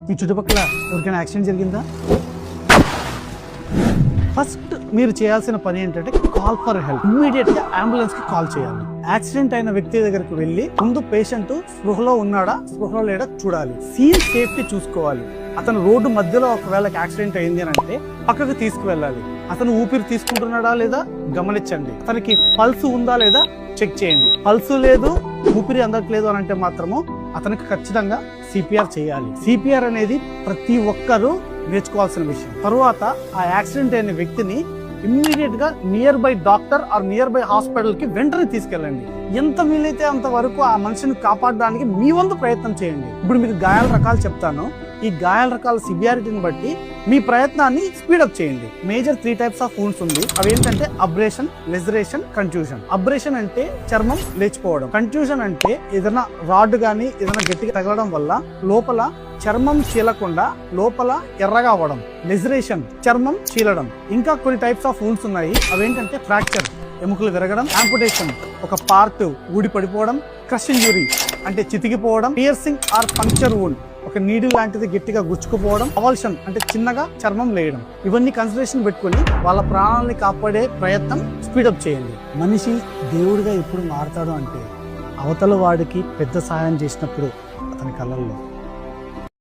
మీ చుట్టుపక్కల ఎవరికైనా యాక్సిడెంట్ జరిగిందా? ఫస్ట్ మీరు చేయాల్సిన పని ఏంటంటే కాల్ ఫర్ హెల్ప్. ఇమ్మీడియట్ గా అంబులెన్స్ కి కాల్ చేయాలి. యాక్సిడెంట్ అయిన వ్యక్తి దగ్గరికి వెళ్ళి ముందు పేషెంట్ స్పృహలో ఉన్నాడా స్పృహలో లేడా చూడాలి. సీన్ సేఫ్టీ చూసుకోవాలి. అతను రోడ్డు మధ్యలో ఒకవేళ యాక్సిడెంట్ అయింది అని అంటే పక్కకు తీసుకువెళ్ళాలి. అతను ఊపిరి తీసుకుంటున్నాడా లేదా గమనించండి. అతనికి పల్స్ ఉందా లేదా చెక్ చేయండి. పల్స్ లేదు, ఊపిరి అందట్లేదు అని అంటే మాత్రము అతనికి ఖచ్చితంగా సిపిఆర్ చేయాలి. సిపిఆర్ అనేది ప్రతి ఒక్కరూ నేర్చుకోవాల్సిన విషయం. తరువాత ఆ యాక్సిడెంట్ అయిన వ్యక్తిని ఇమ్మీడియట్ గా nearby doctor or nearby hospital కి వెంటనే తీసుకెళ్ళండి. ఎంత వీలైతే అంత వరకు ఆ మనిషిని కాపాడడానికి మీ వంతు ప్రయత్నం చేయండి. ఇప్పుడు మీకు గాయాల రకాలు చెప్తాను. ఈ గాయాల రకాల సివియారిటీని బట్టి మీ ప్రయత్నాన్ని స్పీడప్ చేయండి. మేజర్ 3 టైప్స్ ఆఫ్ వూండ్స్ ఉంది. అవి ఏంటంటే అబ్రేషన్, లెజరేషన్, కంట్యూషన్. అబ్రేషన్ అంటే చర్మం లేచిపోవడం. కంట్యూషన్ అంటే ఏదైనా రాడ్ గానీ ఏదైనా గట్టిగా తగలడం వల్ల లోపల చర్మం చీలకుండా లోపల ఎర్రగా అవ్వడం. లెజరేషన్ చర్మం చీలడం. ఇంకా కొన్ని టైప్స్ ఆఫ్ వూండ్స్ ఉన్నాయి. అవేంటంటే ఫ్రాక్చర్ ఎముకలు విరగడం, యాంపుటేషన్ ఒక పార్ట్ ఊడి పడిపోవడం, క్రష్ ఇంజురీ అంటే చితికిపోవడం, పియర్సింగ్ ఆర్ పంక్చర్ వూండ్ ఒక నీడిల్ లాంటిది గట్టిగా గుచ్చుకుపోవడం, అవల్షన్ అంటే చిన్నగా చర్మం లేయడం. ఇవన్నీ కన్సిడరేషన్ పెట్టుకుని వాళ్ళ ప్రాణాలని కాపాడే ప్రయత్నం స్పీడప్ చేయండి. మనిషి దేవుడిగా ఎప్పుడు మారతాడు అంటే అవతల వాడికి పెద్ద సహాయం చేసినప్పుడు అతని కళ్ళల్లో